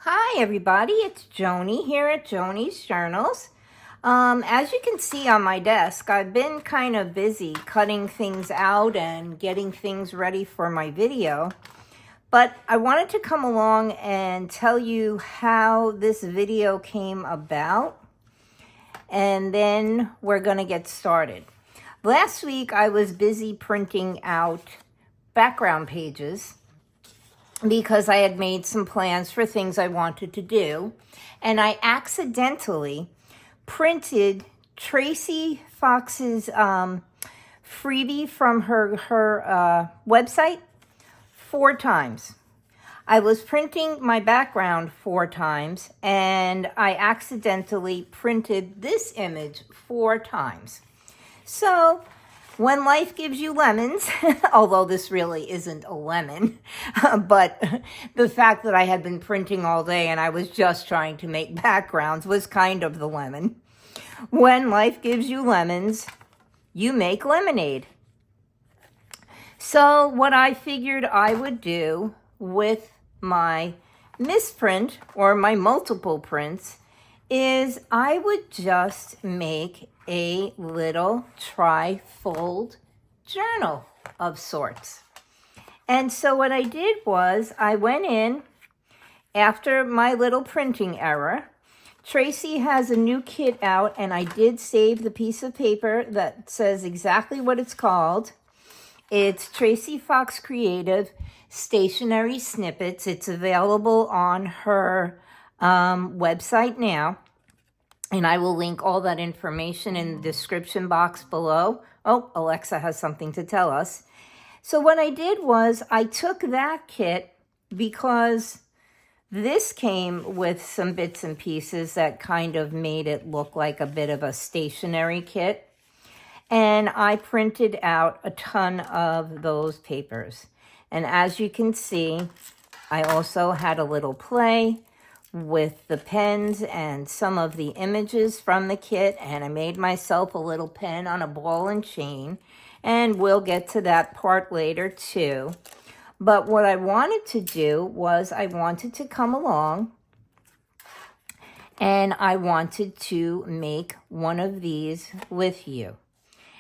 Hi everybody, it's Joni here at Joni's Journals. As you can see on my desk, I've been kind of busy cutting things out and getting things ready for my video. But I wanted to come along and tell you how this video came about. And then we're going to get started. Last week I was busy printing out background pages because I had made some plans for things I wanted to do. And I accidentally printed Tracy Fox's freebie from her website 4 times. I was printing my background 4 times, and I accidentally printed this image 4 times. So when life gives you lemons, although this really isn't a lemon, but the fact that I had been printing all day and I was just trying to make backgrounds was kind of the lemon. When life gives you lemons, you make lemonade. So what I figured I would do with my misprint or my multiple prints is I would just make a little tri-fold journal of sorts. And so what I did was I went in after my little printing error. Tracy has a new kit out, and I did save the piece of paper that says exactly what it's called. It's Tracy Fox Creative Stationery Snippets. It's available on her website now. And I will link all that information in the description box below. Oh, Alexa has something to tell us. So what I did was I took that kit because this came with some bits and pieces that kind of made it look like a bit of a stationery kit. And I printed out a ton of those papers. And as you can see, I also had a little play with the pens and some of the images from the kit, and I made myself a little pen on a ball and chain, and we'll get to that part later too. But what I wanted to do was I wanted to come along and I wanted to make one of these with you.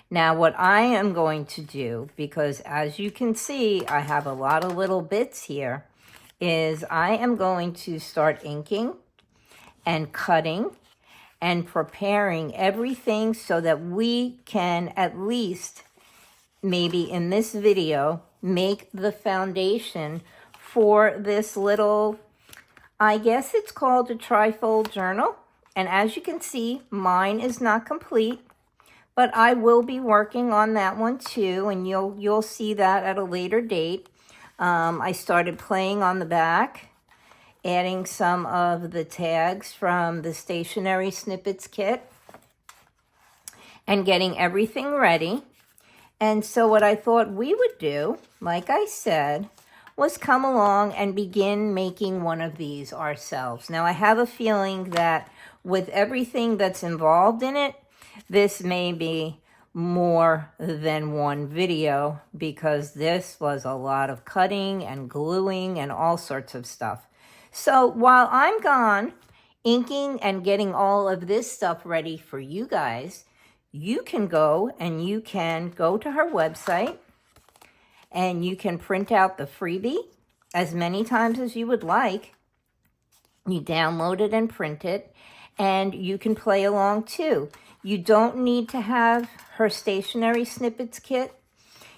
Now what I am going to do, because as you can see I have a lot of little bits here, is I am going to start inking and cutting and preparing everything so that we can at least, maybe in this video, make the foundation for this little, I guess it's called a trifold journal. And as you can see, mine is not complete, but I will be working on that one too, and you'll see that at a later date. I started playing on the back, adding some of the tags from the Stationery Snippets Kit, and getting everything ready. And so what I thought we would do, like I said, was come along and begin making one of these ourselves. Now, I have a feeling that with everything that's involved in it, this may be more than one video because this was a lot of cutting and gluing and all sorts of stuff. So while I'm gone inking and getting all of this stuff ready for you guys, you can go to her website and you can print out the freebie as many times as you would like. You download it and print it, and you can play along too. You don't need to have her Stationery Snippets Kit.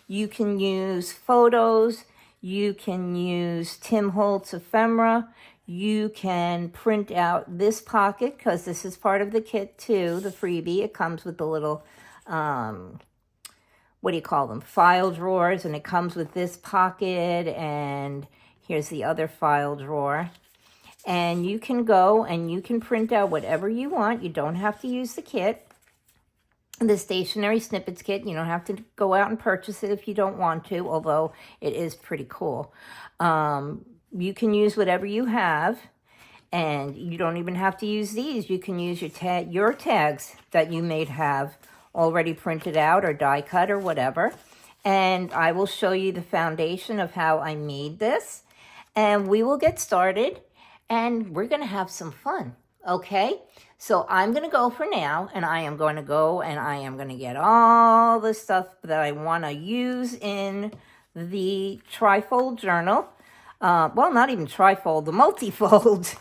You can use photos. You can use Tim Holtz ephemera. You can print out this pocket because this is part of the kit too, the freebie. It comes with the little, what do you call them, file drawers, and it comes with this pocket, and here's the other file drawer. And you can go and you can print out whatever you want. You don't have to use the kit. The Stationery Snippets Kit, you don't have to go out and purchase it if you don't want to, although it is pretty cool. You can use whatever you have, and you don't even have to use these. You can use your tags that you may have already printed out or die cut or whatever. And I will show you the foundation of how I made this, and we will get started. and we're going to have some fun. Okay, so I'm going to go for now, and I am going to go and I am going to get all the stuff that I want to use in the trifold journal. Well, not even trifold, the multifold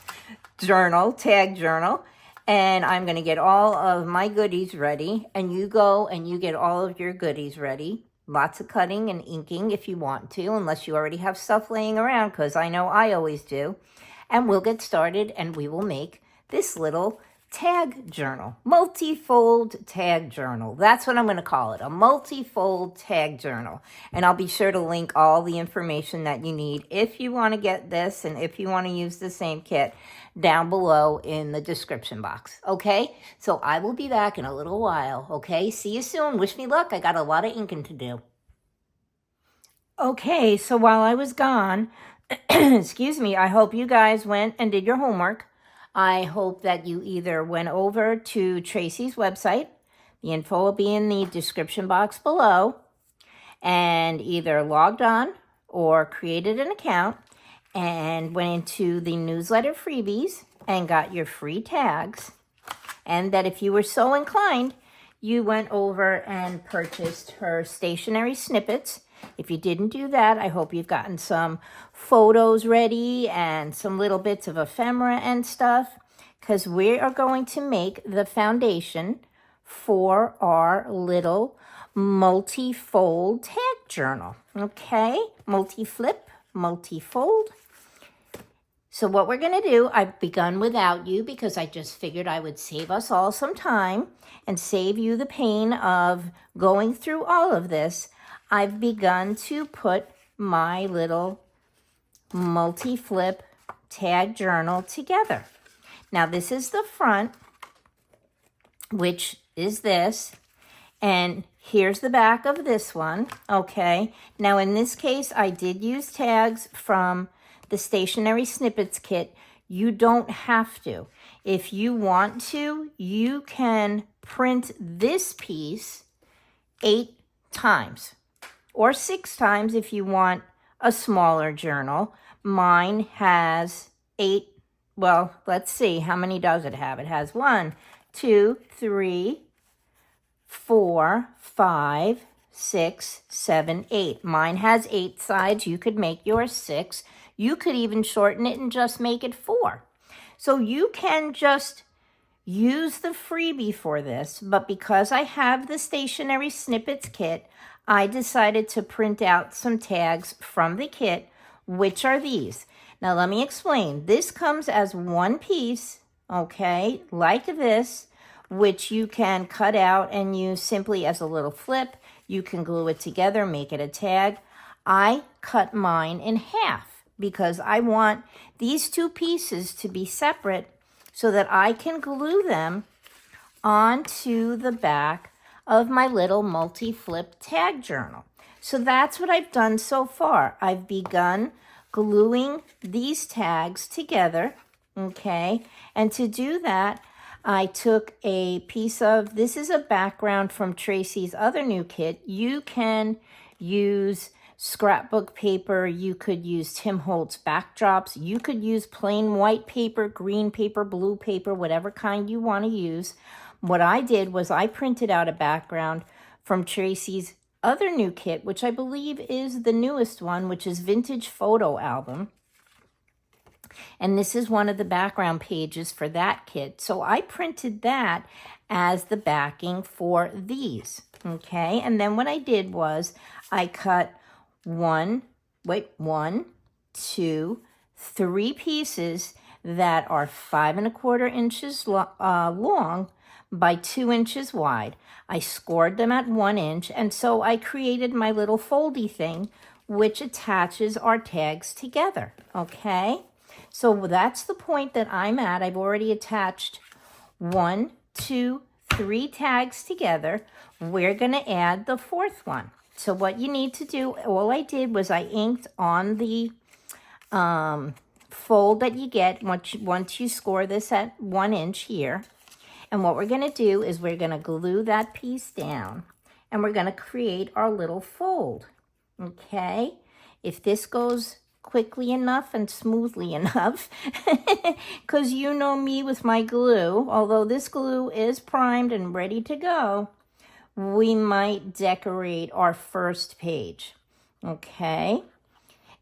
journal, tag journal. And I'm going to get all of my goodies ready, and you go and you get all of your goodies ready. Lots of cutting and inking if you want to, unless you already have stuff laying around, because I know I always do. And we'll get started, and we will make this little tag journal, multifold tag journal. That's what I'm going to call it, a multifold tag journal. And I'll be sure to link all the information that you need if you want to get this and if you want to use the same kit down below in the description box. Okay, so I will be back in a little while. Okay, see you soon. Wish me luck. I got a lot of inking to do. Okay, so while I was gone, excuse me, I hope you guys went and did your homework. I hope that you either went over to Tracy's website, the info will be in the description box below, and either logged on or created an account and went into the newsletter freebies and got your free tags. And that if you were so inclined, you went over and purchased her stationery snippets. If you didn't do that, I hope you've gotten some photos ready and some little bits of ephemera and stuff, because we are going to make the foundation for our little multi-fold tag journal. Okay, multi-flip, multi-fold. So what we're going to do, I've begun without you because I just figured I would save us all some time and save you the pain of going through all of this. I've begun to put my little multi-flip tag journal together. Now this is the front, which is this, and here's the back of this one, okay? Now in this case, I did use tags from the Stationery Snippets Kit. You don't have to. If you want to, you can print this piece 8 times. Or 6 times if you want a smaller journal. Mine has 8, well, let's see, how many does it have? It has 1, 2, 3, 4, 5, 6, 7, 8. Mine has 8 sides. You could make yours 6. You could even shorten it and just make it 4. So you can just use the freebie for this, but because I have the Stationery Snippets Kit, I decided to print out some tags from the kit, which are these. Now let me explain. This comes as one piece, okay, like this, which you can cut out and use simply as a little flip. You can glue it together, make it a tag. I cut mine in half because I want these 2 pieces to be separate so that I can glue them onto the back of my little multi-flip tag journal. So that's what I've done so far. I've begun gluing these tags together, okay? And to do that, I took a piece of, this is a background from Tracy's other new kit. You can use scrapbook paper, you could use Tim Holtz backdrops, you could use plain white paper, green paper, blue paper, whatever kind you want to use. What I did was I printed out a background from Tracy's other new kit, which I believe is the newest one, which is Vintage Photo Album. And this is one of the background pages for that kit. So I printed that as the backing for these, okay? And then what I did was I cut 1, 2, 3 pieces that are 5 1/4 inches long by 2 inches wide. I scored them at 1 inch, and so I created my little foldy thing, which attaches our tags together, okay? So that's the point that I'm at. I've already attached 1, 2, 3 tags together. We're gonna add the 4th one. So what you need to do, all I did was I inked on the fold that you get once you score this at 1 inch here. And what we're going to do is we're going to glue that piece down and we're going to create our little fold. Okay? If this goes quickly enough and smoothly enough, because you know me with my glue. Although this glue is primed and ready to go, we might decorate our first page. Okay.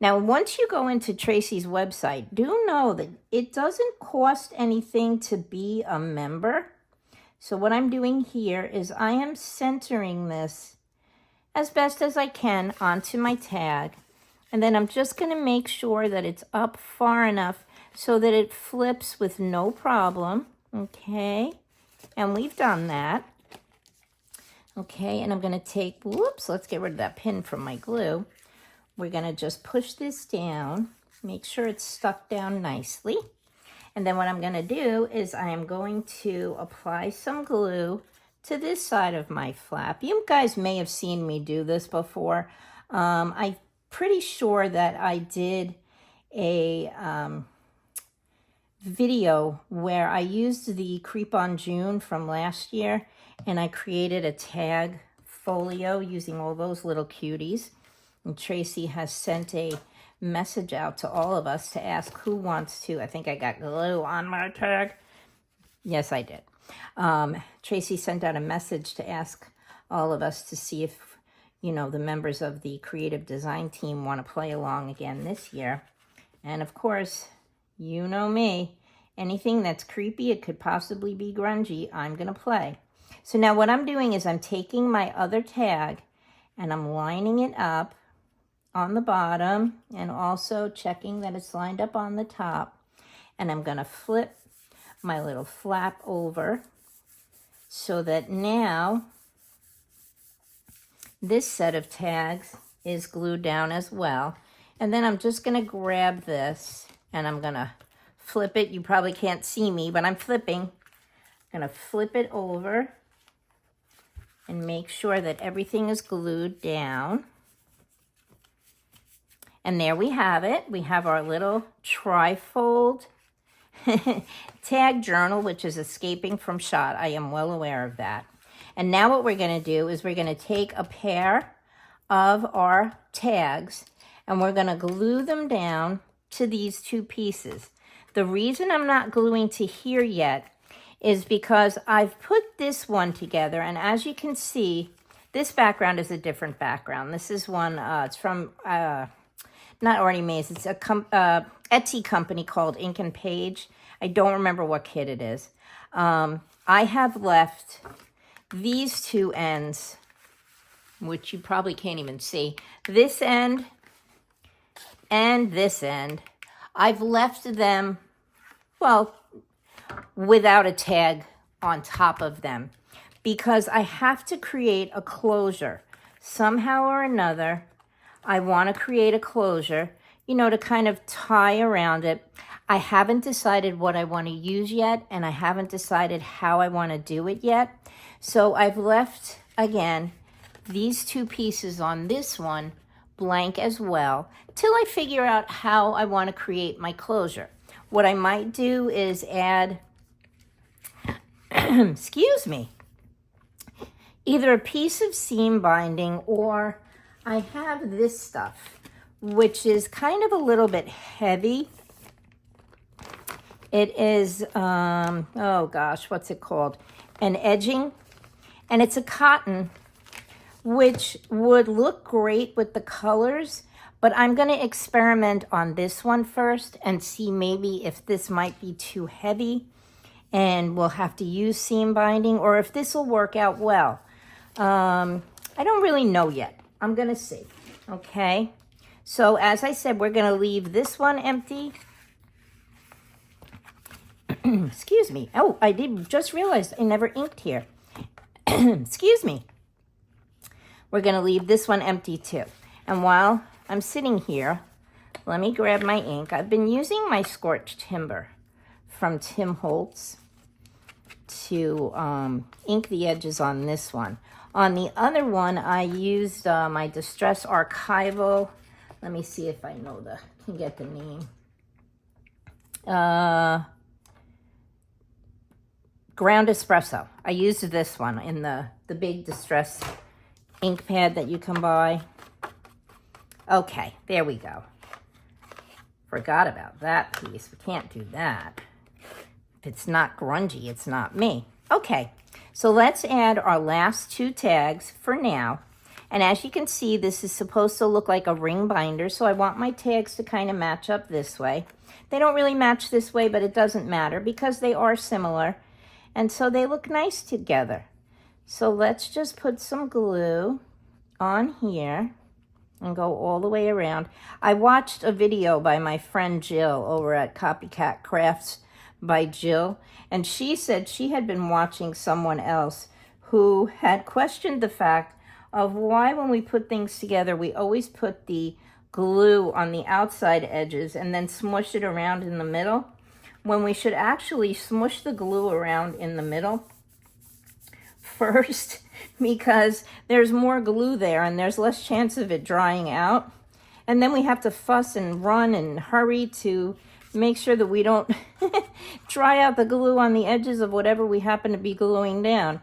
Now, once you go into Tracy's website, do know that it doesn't cost anything to be a member. So what I'm doing here is I am centering this as best as I can onto my tag. And then I'm just going to make sure that it's up far enough so that it flips with no problem. Okay. And we've done that. Okay. And I'm going to take, whoops, let's get rid of that pin from my glue. We're going to just push this down, make sure it's stuck down nicely. And then what I'm going to do is I am going to apply some glue to this side of my flap. You guys may have seen me do this before. I'm pretty sure that I did a video where I used the Creep on June from last year, and I created a tag folio using all those little cuties. And Tracy has sent a message out to all of us to ask who wants to. I think I got glue on my tag. Yes, I did. Tracy sent out a message to ask all of us to see if, you know, the members of the creative design team want to play along again this year. And of course, you know me, anything that's creepy, it could possibly be grungy, I'm going to play. So now what I'm doing is I'm taking my other tag and I'm lining it up on the bottom and also checking that it's lined up on the top. And I'm going to flip my little flap over so that now this set of tags is glued down as well. And then I'm just going to grab this and I'm going to flip it. You probably can't see me, but I'm flipping. I'm going to flip it over and make sure that everything is glued down. And there we have it. We have our little trifold tag journal, which is escaping from shot. I am well aware of that. And now what we're going to do is we're going to take a pair of our tags and we're going to glue them down to these two pieces. The reason I'm not gluing to here yet is because I've put this one together, and as you can see, this background is a different background. This is one, it's from... not Artie Mays, it's a Etsy company called Ink and Page. I don't remember what kit it is. I have left these two ends, which you probably can't even see. This end and this end. I've left them, well, without a tag on top of them because I have to create a closure. Somehow or another, I want to create a closure, you know, to kind of tie around it. I haven't decided what I want to use yet, and I haven't decided how I want to do it yet. So I've left, again, these two pieces on this one blank as well, till I figure out how I want to create my closure. What I might do is add, excuse me, either a piece of seam binding or I have this stuff, which is kind of a little bit heavy. It is, oh gosh, what's it called? An edging. And it's a cotton, which would look great with the colors, but I'm going to experiment on this one first and see maybe if this might be too heavy and we'll have to use seam binding, or if this will work out well. I don't really know yet. I'm going to see. Okay. So as I said, we're going to leave this one empty. Excuse me. Oh, I did just realize I never inked here. Excuse me. We're going to leave this one empty too. And while I'm sitting here, let me grab my ink. I've been using my Scorched Timber from Tim Holtz to ink the edges on this one. On the other one, I used my Distress Archival. Let me see if I know can get the name. Ground Espresso. I used this one in the big Distress ink pad that you can buy. Okay, there we go. Forgot about that piece. We can't do that. If it's not grungy, it's not me. Okay, so let's add our last 2 tags for now. And as you can see, this is supposed to look like a ring binder, so I want my tags to kind of match up this way. They don't really match this way, but it doesn't matter because they are similar. And so they look nice together. So let's just put some glue on here and go all the way around. I watched a video by my friend Jill over at Copycat Crafts by Jill, and she said she had been watching someone else who had questioned the fact of why when we put things together, we always put the glue on the outside edges and then smush it around in the middle, when we should actually smush the glue around in the middle first, because there's more glue there and there's less chance of it drying out. And then we have to fuss and run and hurry to make sure that we don't dry out the glue on the edges of whatever we happen to be gluing down.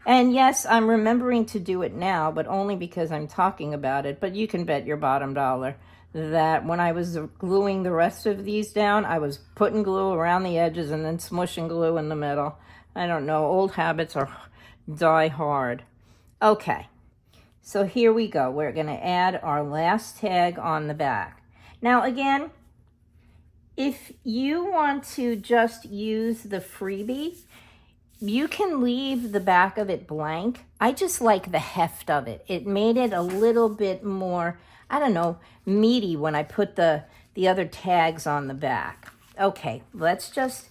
And yes, I'm remembering to do it now, but only because I'm talking about it. But you can bet your bottom dollar that when I was gluing the rest of these down, I was putting glue around the edges and then smushing glue in the middle. I don't know, old habits are die hard. Okay, so here we go. We're going to add our last tag on the back. Now again, if you want to just use the freebie, you can leave the back of it blank. I just like the heft of it. It made it a little bit more, I don't know, meaty when I put the other tags on the back. Okay, let's just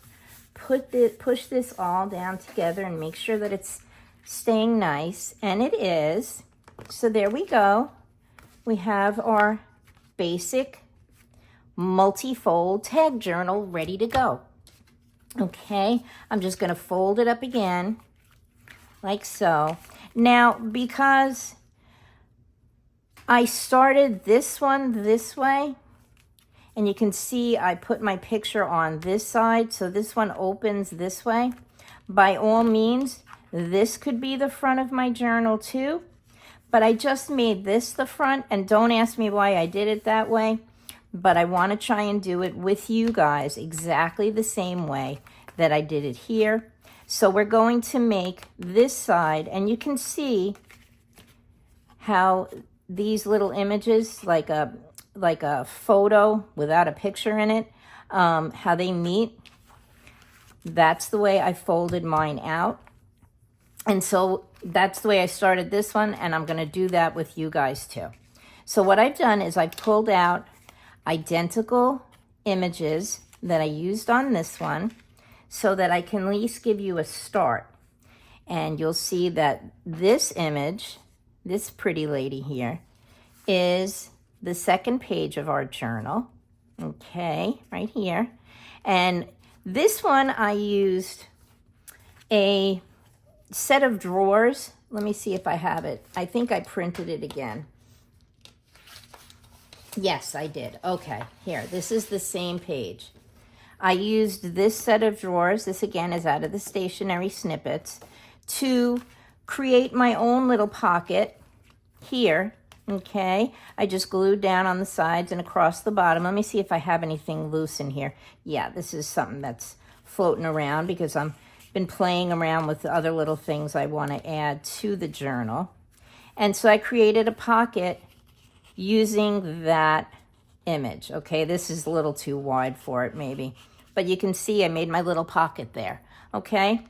push this all down together and make sure that it's staying nice, and it is. So there we go. We have our basic multi-fold tag journal ready to go. Okay, I'm just going to fold it up again, like so. Now, because I started this one this way, and you can see I put my picture on this side, so this one opens this way. By all means, this could be the front of my journal too, but I just made this the front, and don't ask me why I did it that way. But I want to try and do it with you guys exactly the same way that I did it here. So we're going to make this side, and you can see how these little images, like a photo without a picture in it, how they meet. That's the way I folded mine out. And so that's the way I started this one, and I'm going to do that with you guys too. So what I've done is I've pulled out identical images that I used on this one so that I can at least give you a start. And you'll see that this image, this pretty lady here, is the second page of our journal. Okay, right here. And this one I used a set of drawers. Let me see if I have it. I think I printed it again. Yes, I did. Okay, here, this is the same page. I used this set of drawers, this again is out of the Stationery Snippets, to create my own little pocket here, okay? I just glued down on the sides and across the bottom. Let me see if I have anything loose in here. Yeah, this is something that's floating around because I've been playing around with the other little things I want to add to the journal. And so I created a pocket using that image. Okay, this is a little too wide for it maybe, but you can see I made my little pocket there. Okay,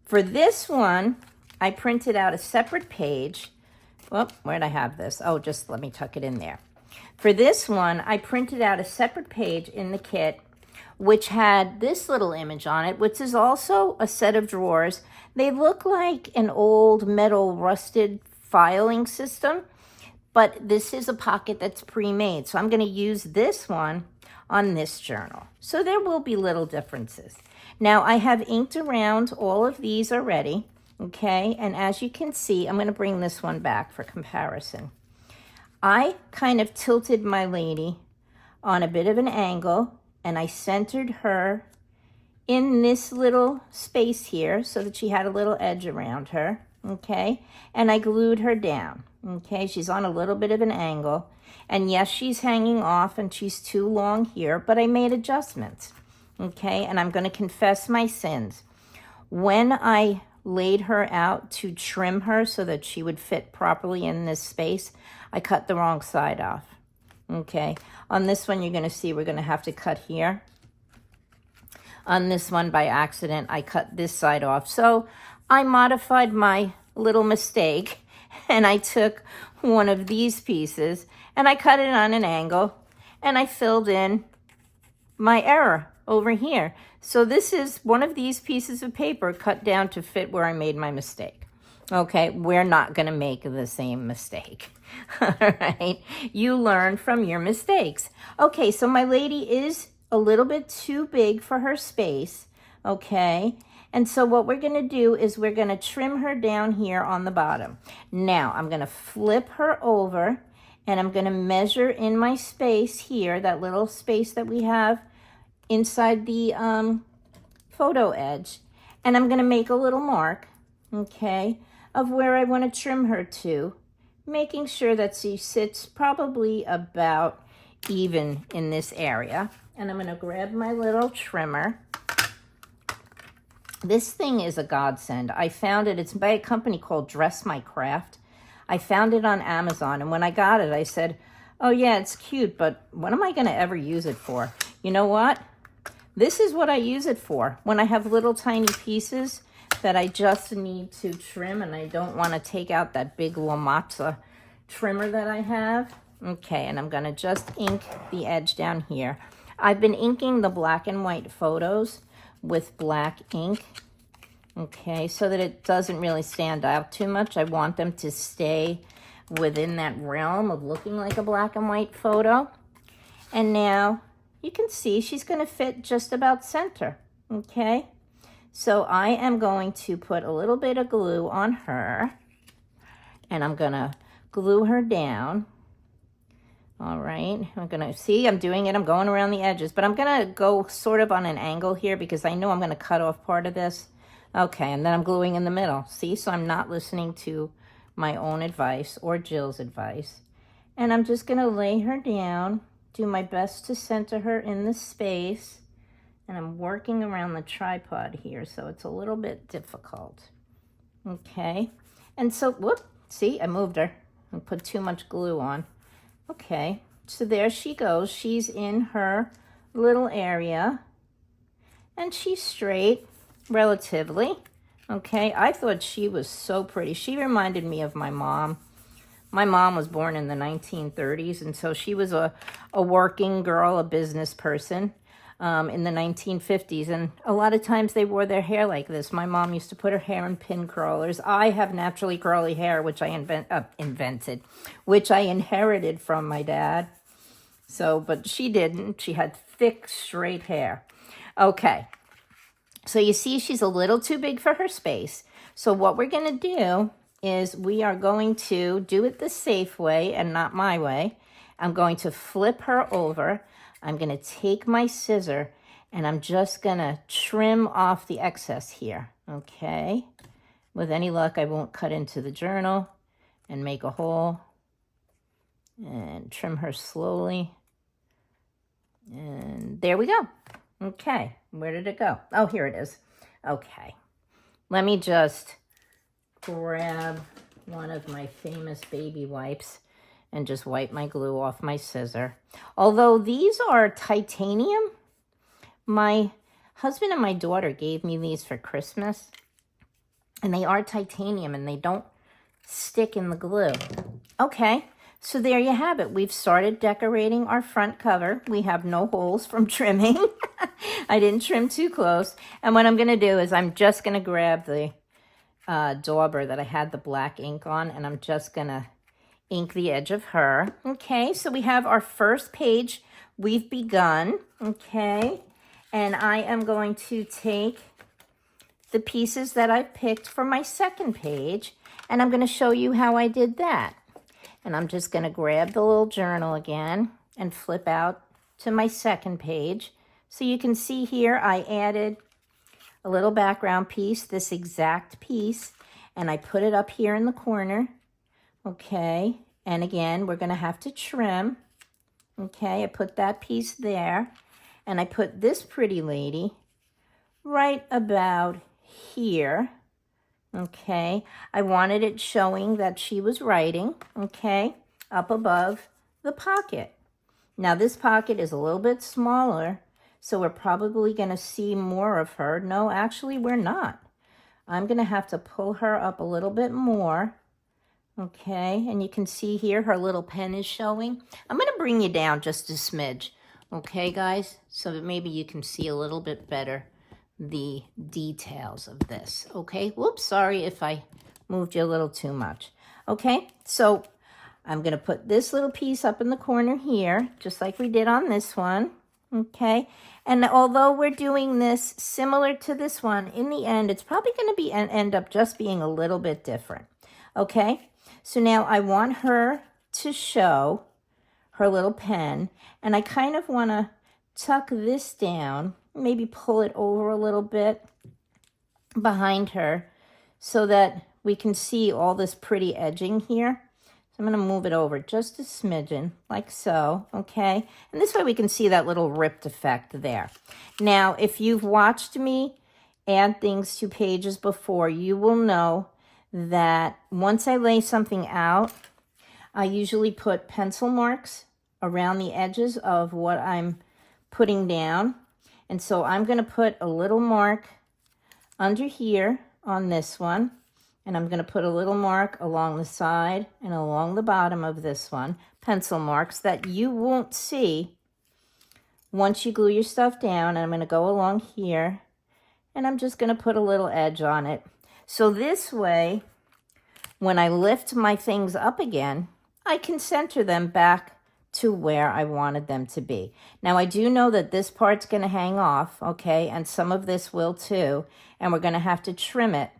for this one, I printed out a separate page. Well, where'd I have this? Oh, just let me tuck it in there. For this one, I printed out a separate page in the kit, which had this little image on it, which is also a set of drawers. They look like an old metal rusted filing system, but this is a pocket that's pre-made. So I'm going to use this one on this journal. So there will be little differences. Now I have inked around all of these already, okay? And as you can see, I'm going to bring this one back for comparison. I kind of tilted my lady on a bit of an angle, and I centered her in this little space here so that she had a little edge around her, okay? And I glued her down, Okay, she's on a little bit of an angle. And yes, she's hanging off and she's too long here, but I made adjustments. Okay, and I'm going to confess my sins. When I laid her out to trim her so that she would fit properly in this space, I cut the wrong side off. Okay, on this one, you're going to see we're going to have to cut here. On this one, by accident, I cut this side off. So I modified my little mistake, and I took one of these pieces, and I cut it on an angle, and I filled in my error over here. So this is one of these pieces of paper cut down to fit where I made my mistake. Okay, we're not going to make the same mistake. All right, you learn from your mistakes. Okay, so my lady is a little bit too big for her space. Okay, and so what we're going to do is we're going to trim her down here on the bottom. Now I'm going to flip her over, and I'm going to measure in my space here, that little space that we have inside the photo edge, and I'm going to make a little mark, okay, of where I want to trim her to, making sure that she sits probably about even in this area. And I'm going to grab my little trimmer. This thing is a godsend. I found it. It's by a company called Dress My Craft. I found it on Amazon, and when I got it, I said, oh yeah, it's cute, but what am I going to ever use it for? You know what? This is what I use it for. When I have little tiny pieces that I just need to trim, and I don't want to take out that big Lamazza trimmer that I have. Okay, and I'm going to just ink the edge down here. I've been inking the black and white photos with black ink, okay, so that it doesn't really stand out too much. I want them to stay within that realm of looking like a black and white photo. And now you can see she's going to fit just about center, okay? So I am going to put a little bit of glue on her, and I'm going to glue her down. All right, I'm going to see, I'm doing it. I'm going around the edges, but I'm going to go sort of on an angle here because I know I'm going to cut off part of this. Okay, and then I'm gluing in the middle. See, so I'm not listening to my own advice or Jill's advice. And I'm just going to lay her down, do my best to center her in the space. And I'm working around the tripod here, so it's a little bit difficult. Okay, and so, whoop, see, I moved her. I put too much glue on. Okay, so there she goes. She's in her little area, and she's straight, relatively. Okay, I thought she was so pretty. She reminded me of my mom. My mom was born in the 1930s, and so she was a working girl, a business person in the 1950s, and a lot of times they wore their hair like this. My mom used to put her hair in pin curlers. I have naturally curly hair, which I which I inherited from my dad. So, but she didn't. She had thick, straight hair. Okay, so you see she's a little too big for her space. So what we're going to do is we are going to do it the safe way and not my way. I'm going to flip her over. I'm going to take my scissor, and I'm just going to trim off the excess here, okay? With any luck, I won't cut into the journal and make a hole. And trim her slowly. And there we go. Okay, where did it go? Oh, here it is. Okay, let me just grab one of my famous baby wipes and just wipe my glue off my scissor. Although these are titanium, my husband and my daughter gave me these for Christmas, and they are titanium and they don't stick in the glue. Okay, so there you have it. We've started decorating our front cover. We have no holes from trimming. I didn't trim too close. And what I'm gonna do is I'm just gonna grab the dauber that I had the black ink on, and I'm just gonna ink the edge of her. Okay, so we have our first page. We've begun, okay? And I am going to take the pieces that I picked for my second page, and I'm going to show you how I did that. And I'm just going to grab the little journal again and flip out to my second page. So you can see here I added a little background piece, this exact piece, and I put it up here in the corner okay? And again, we're gonna have to trim, okay? I put that piece there, and I put this pretty lady right about here, okay? I wanted it showing that she was writing, okay, up above the pocket. Now this pocket is a little bit smaller, so we're probably gonna see more of her. No, actually we're not. I'm gonna have to pull her up a little bit more, okay? And you can see here her little pen is showing. I'm gonna bring you down just a smidge, okay guys? So that maybe you can see a little bit better the details of this, okay? Whoops, sorry if I moved you a little too much. Okay, so I'm gonna put this little piece up in the corner here, just like we did on this one, okay? And although we're doing this similar to this one, in the end, it's probably gonna be end up just being a little bit different, okay? So now I want her to show her little pen, and I kind of wanna tuck this down, maybe pull it over a little bit behind her so that we can see all this pretty edging here. So I'm going to move it over just a smidgen, like so, okay? And this way we can see that little ripped effect there. Now, if you've watched me add things to pages before, you will know that once I lay something out, I usually put pencil marks around the edges of what I'm putting down. And so I'm going to put a little mark under here on this one. And I'm going to put a little mark along the side and along the bottom of this one. Pencil marks that you won't see once you glue your stuff down. And I'm going to go along here. And I'm just going to put a little edge on it. So this way, when I lift my things up again, I can center them back to where I wanted them to be. Now, I do know that this part's going to hang off, okay? And some of this will too. And we're going to have to trim it.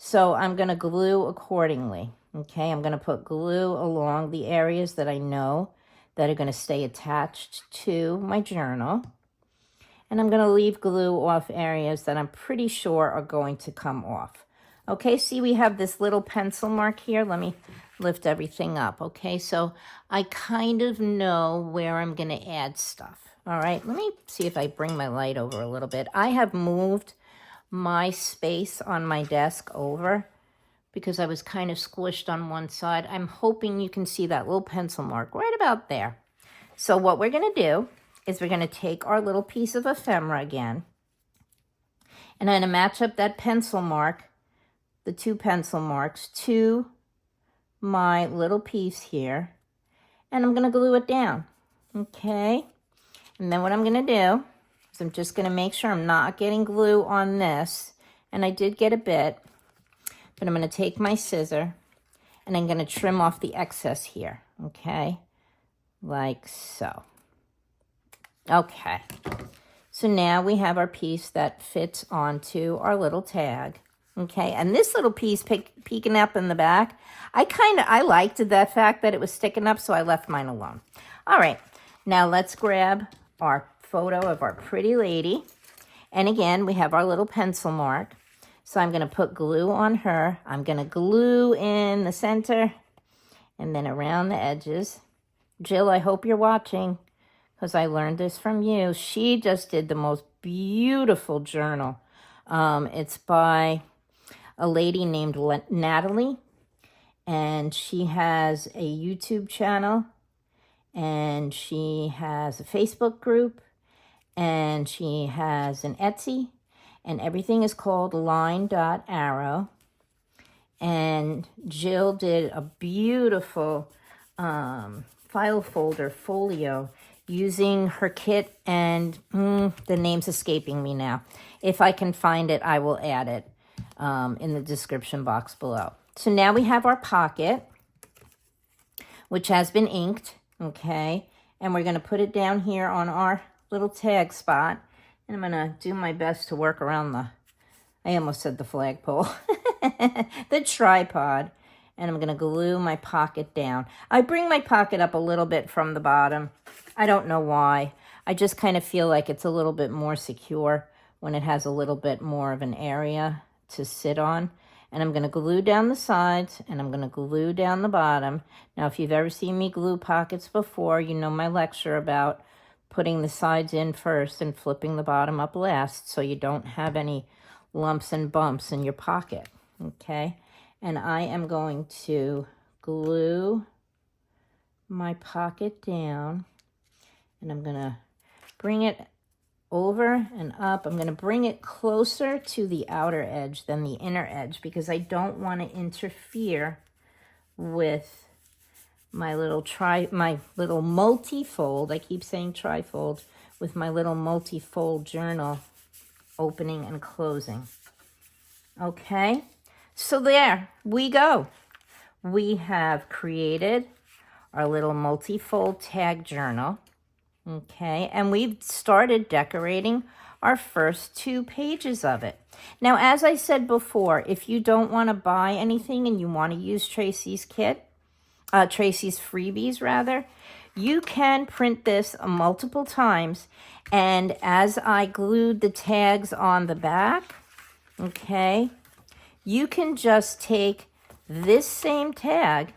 So I'm going to glue accordingly, okay? I'm going to put glue along the areas that I know that are going to stay attached to my journal. And I'm going to leave glue off areas that I'm pretty sure are going to come off. Okay, see we have this little pencil mark here. Let me lift everything up, okay? So I kind of know where I'm going to add stuff. All right, let me see if I bring my light over a little bit. I have moved my space on my desk over because I was kind of squished on one side. I'm hoping you can see that little pencil mark right about there. So what we're going to do is we're going to take our little piece of ephemera again, and I'm going to match up that pencil mark, the two pencil marks, to my little piece here, and I'm going to glue it down, okay? And then what I'm going to do, I'm just going to make sure I'm not getting glue on this. And I did get a bit. But I'm going to take my scissor and I'm going to trim off the excess here. Okay? Like so. Okay. So now we have our piece that fits onto our little tag. Okay? And this little piece peeking up in the back, I liked the fact that it was sticking up, so I left mine alone. All right. Now let's grab our photo of our pretty lady. And again, we have our little pencil mark. So I'm going to put glue on her. I'm going to glue in the center and then around the edges. Jill, I hope you're watching because I learned this from you. She just did the most beautiful journal. It's by a lady named Natalie, and she has a YouTube channel, and she has a Facebook group, and she has an Etsy, and everything is called Line.Arrow. And Jill did a beautiful file folder folio using her kit, and the name's escaping me now. If I can find it, I will add it in the description box below. So now we have our pocket, which has been inked, okay? And we're going to put it down here on our little tag spot. And I'm going to do my best to work around I almost said the flagpole, the tripod. And I'm going to glue my pocket down. I bring my pocket up a little bit from the bottom. I don't know why. I just kind of feel like it's a little bit more secure when it has a little bit more of an area to sit on. And I'm going to glue down the sides, and I'm going to glue down the bottom. Now, if you've ever seen me glue pockets before, you know my lecture about putting the sides in first and flipping the bottom up last so you don't have any lumps and bumps in your pocket, okay? And I am going to glue my pocket down, and I'm going to bring it over and up. I'm going to bring it closer to the outer edge than the inner edge because I don't want to interfere with my little multi-fold. I keep saying tri-fold, with my little multi-fold journal opening and closing. Okay, so there we go. We have created our little multi-fold tag journal. Okay, and we've started decorating our first 2 pages of it. Now, as I said before, if you don't want to buy anything and you want to use Tracy's kit, Tracy's freebies rather, you can print this multiple times. And as I glued the tags on the back, okay, you can just take this same tag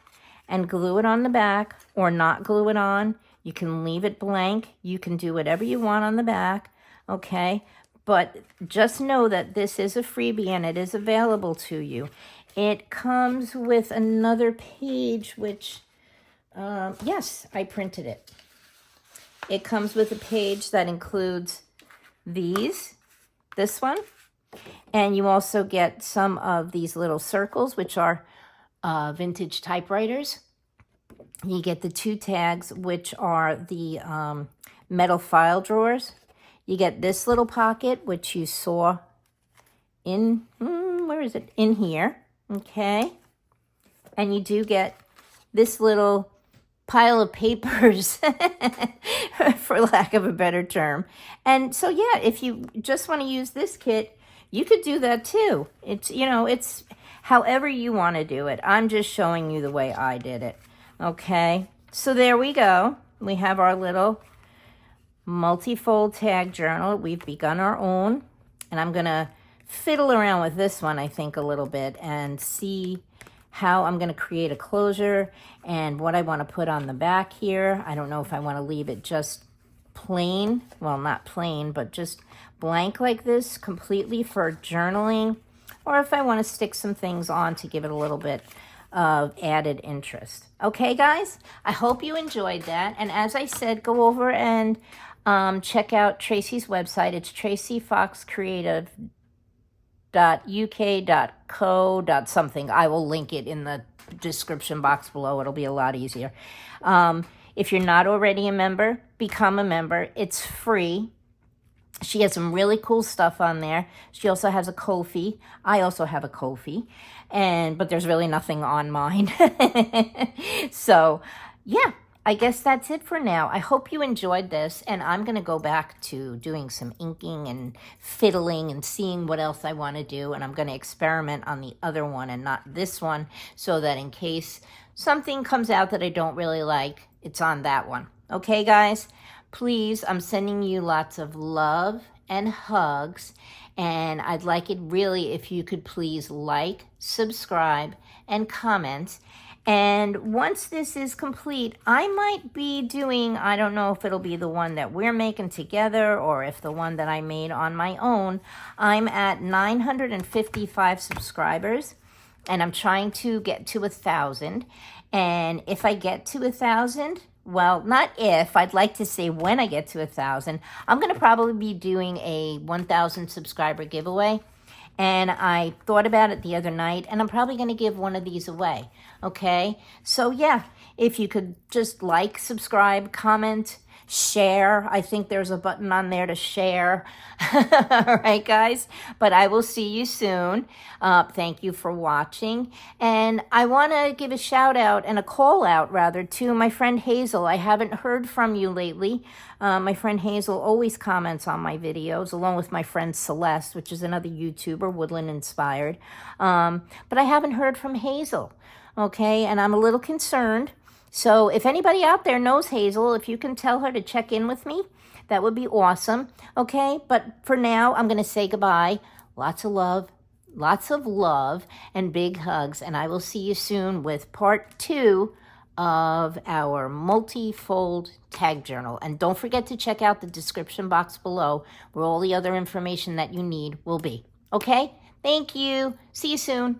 and glue it on the back or not glue it on. You can leave it blank. You can do whatever you want on the back, okay? But just know that this is a freebie and it is available to you. It comes with another page, which, yes, I printed it. It comes with a page that includes this one, and you also get some of these little circles, which are vintage typewriters. You get the 2 tags, which are the metal file drawers. You get this little pocket, which you saw in, where is it? In here, okay? And you do get this little pile of papers, for lack of a better term. And so, yeah, if you just want to use this kit, you could do that too. It's, you know, it's however you want to do it. I'm just showing you the way I did it. Okay, so there we go. We have our little multi-fold tag journal. We've begun our own, and I'm going to fiddle around with this one, I think, a little bit and see how I'm going to create a closure and what I want to put on the back here. I don't know if I want to leave it just plain, well, not plain, but just blank like this completely for journaling, or if I want to stick some things on to give it a little bit of added interest. Okay, guys, I hope you enjoyed that. And as I said, go over and check out Tracy's website. It's tracyfoxcreative.uk.co.something. I will link it in the description box below. It'll be a lot easier. If you're not already a member, become a member. It's free. She has some really cool stuff on there. She also has a KoFi. I also have a KoFi, but there's really nothing on mine. So, yeah, I guess that's it for now. I hope you enjoyed this, and I'm going to go back to doing some inking and fiddling and seeing what else I want to do, and I'm going to experiment on the other one and not this one, so that in case something comes out that I don't really like, it's on that one. Okay, guys? Please, I'm sending you lots of love and hugs, and I'd like it really if you could please like, subscribe, and comment. And once this is complete, I might be doing, I don't know if it'll be the one that we're making together or if the one that I made on my own. I'm at 955 subscribers, and I'm trying to get to 1,000. And if I get to 1,000, well, not if, I'd like to say when I get to 1,000, I'm going to probably be doing a 1,000 subscriber giveaway. And I thought about it the other night, and I'm probably going to give one of these away. Okay? So, yeah, if you could just like, subscribe, comment, share. I think there's a button on there to share. All right, guys? But I will see you soon. Thank you for watching. And I want to give a shout out and a call out, rather, to my friend Hazel. I haven't heard from you lately. My friend Hazel always comments on my videos, along with my friend Celeste, which is another YouTuber, Woodland Inspired. But I haven't heard from Hazel. Okay? And I'm a little concerned. So if anybody out there knows Hazel, if you can tell her to check in with me, that would be awesome. Okay? But for now, I'm going to say goodbye. Lots of love, lots of love and big hugs, and I will see you soon with part 2 of our multi-fold tag journal. And don't forget to check out the description box below where all the other information that you need will be. Okay? Thank you. See you soon.